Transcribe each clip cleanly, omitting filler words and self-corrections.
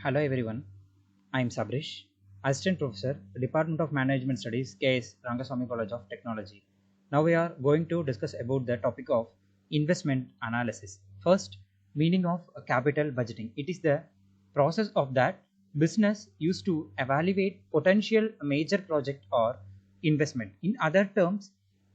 Hello everyone, I am Sabrish, Assistant Professor, Department of Management Studies, K.S.Rangasamy College of Technology. Now we are going to discuss about the topic of investment analysis. First, meaning of capital budgeting. It is the process of that business used to evaluate potential major project or investment. In other terms,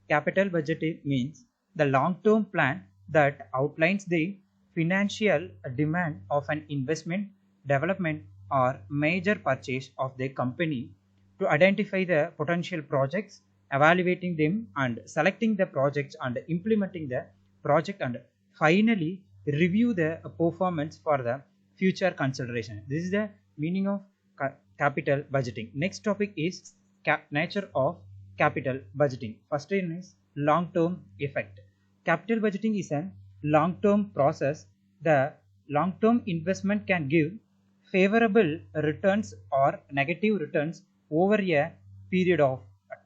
capital budgeting means the long-term plan that outlines the financial demand of an investment, development, or major purchase of the company to identify the potential projects, evaluating them and selecting the projects and implementing the project, and finally review the performance for the future consideration. This is the meaning of capital budgeting. Next topic is nature of capital budgeting. First one is long-term effect. Capital budgeting is a long-term process. The long-term investment can give favorable returns or negative returns over a period of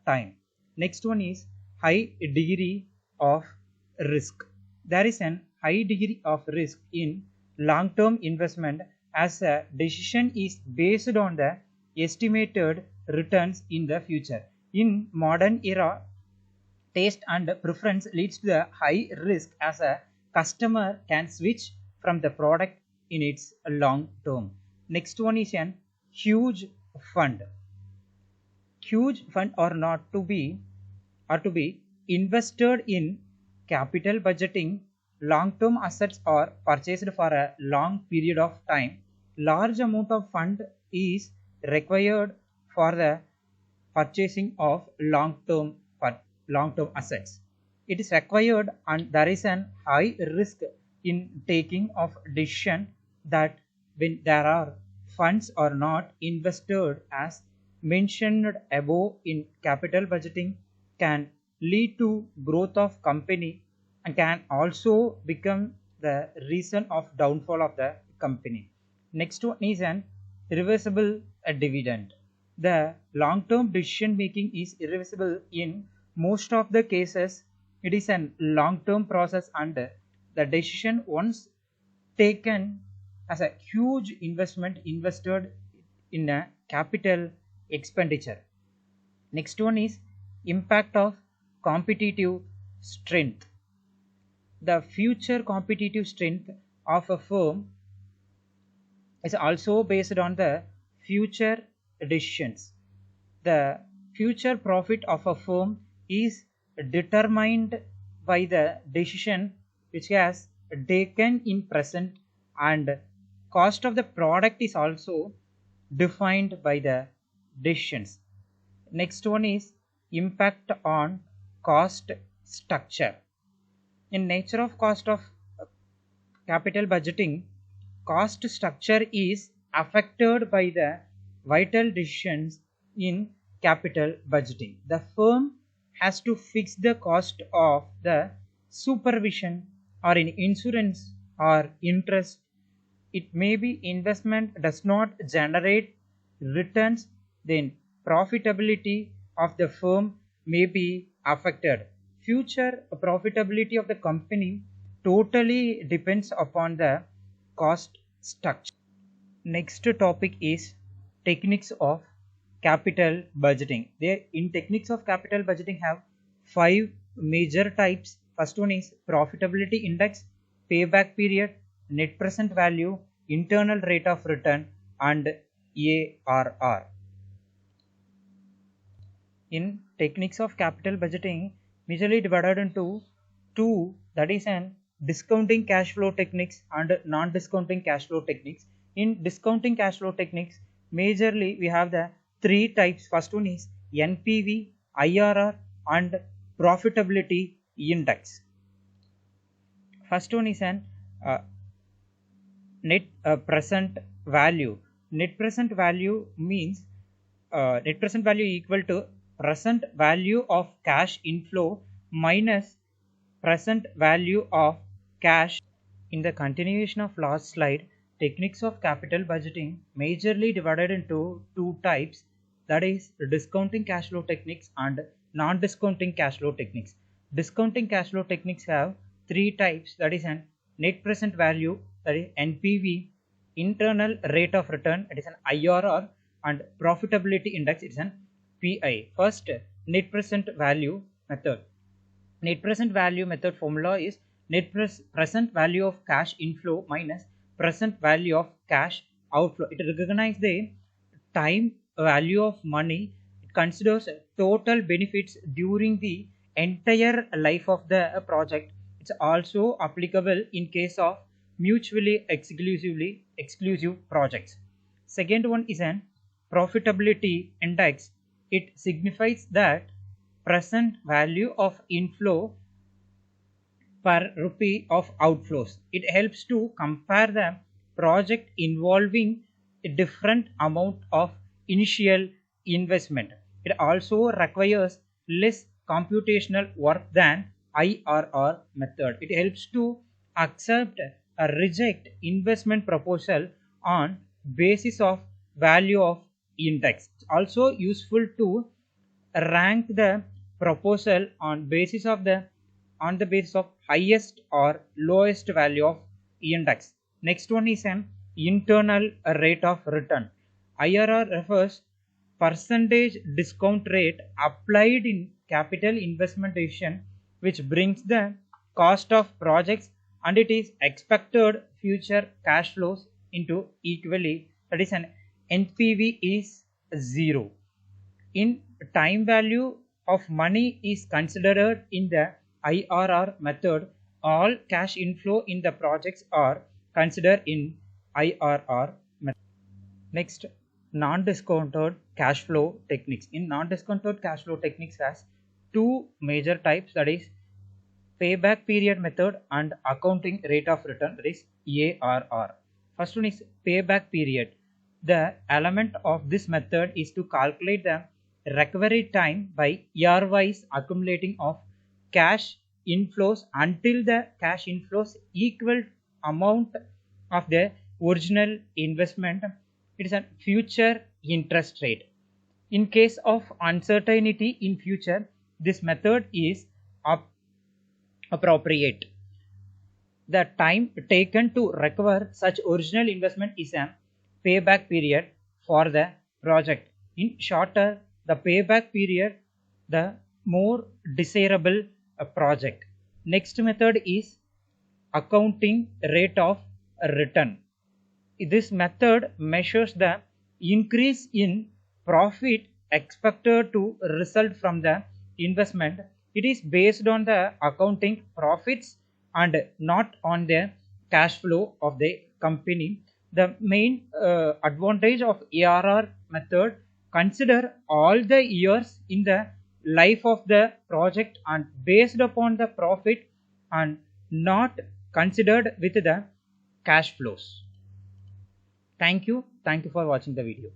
time. Next one is high degree of risk. There is an high degree of risk in long-term investment as a decision is based on the estimated returns in the future. In modern era, taste and preference leads to the high risk as a customer can switch from the product in its long term. Next one is an huge fund. Huge fund are not to be invested in capital budgeting. Long-term assets are purchased for a long period of time. Large amount of fund is required for the purchasing of long-term assets. It is required and there is an high risk in taking of decision that when there are funds are not invested as mentioned above in capital budgeting can lead to growth of company and can also become the reason of downfall of the company. Next one is an irreversible dividend. The long-term decision making is irreversible in most of the cases. It is a long-term process and the decision once taken as a huge investment invested in a capital expenditure. Next one is impact of competitive strength. The future competitive strength of a firm is also based on the future decisions. The future profit of a firm is determined by the decision which has taken in present, and cost of the product is also defined by the decisions. Next one is impact on cost structure. In nature of cost of capital budgeting, cost structure is affected by the vital decisions in capital budgeting. The firm has to fix the cost of the supervision or in insurance or interest. It may be investment does not generate returns, then profitability of the firm may be affected. Future profitability of the company totally depends upon the cost structure. Next topic is techniques of capital budgeting. There in techniques of capital budgeting have 5 major types. First one is profitability index, payback period, net present value, internal rate of return, and ARR. In techniques of capital budgeting, majorly divided into two, that is an discounting cash flow techniques and non-discounting cash flow techniques. In discounting cash flow techniques, majorly we have the 3 types. First one is NPV, IRR, and profitability index. First one is an net present value. Net present value means net present value equal to present value of cash inflow minus present value of cash. In the continuation of last slide, techniques of capital budgeting majorly divided into 2 types, that is discounting cash flow techniques and non-discounting cash flow techniques. Discounting cash flow techniques have 3 types, that is an net present value, that is NPV, internal rate of return, it is an IRR, and profitability index, it is an PI. First, net present value method. Net present value method formula is net present value of cash inflow minus present value of cash outflow. It recognizes the time value of money. It considers total benefits during the entire life of the project. It's also applicable in case of mutually exclusive projects. Second one is an profitability index. It signifies that present value of inflow per rupee of outflows. It helps to compare the project involving a different amount of initial investment. It also requires less computational work than IRR method. It helps to accept or reject investment proposal on basis of value of index. It's also useful to rank the proposal on the basis of highest or lowest value of index. Next one is an internal rate of return. IRR refers percentage discount rate applied in capital investment decision, which brings the cost of projects and it is expected future cash flows into equally. That is an NPV is 0. In time value of money is considered in the IRR method. All cash inflow in the projects are considered in IRR method. Next, non-discounted cash flow techniques. In non-discounted cash flow techniques has two major types, that is payback period method and accounting rate of return, that is ARR. First one is payback period. The element of this method is to calculate the recovery time by year-wise accumulating of cash inflows until the cash inflows equal amount of the original investment. It is a future interest rate. In case of uncertainty in future, this method is appropriate. The time taken to recover such original investment is a payback period for the project. In shorter the payback period, the more desirable a project. Next method is accounting rate of return. This method measures the increase in profit expected to result from the investment. It is based on the accounting profits and not on the cash flow of the company. The main advantage of ARR method, consider all the years in the life of the project and based upon the profit and not considered with the cash flows. Thank you for watching the video.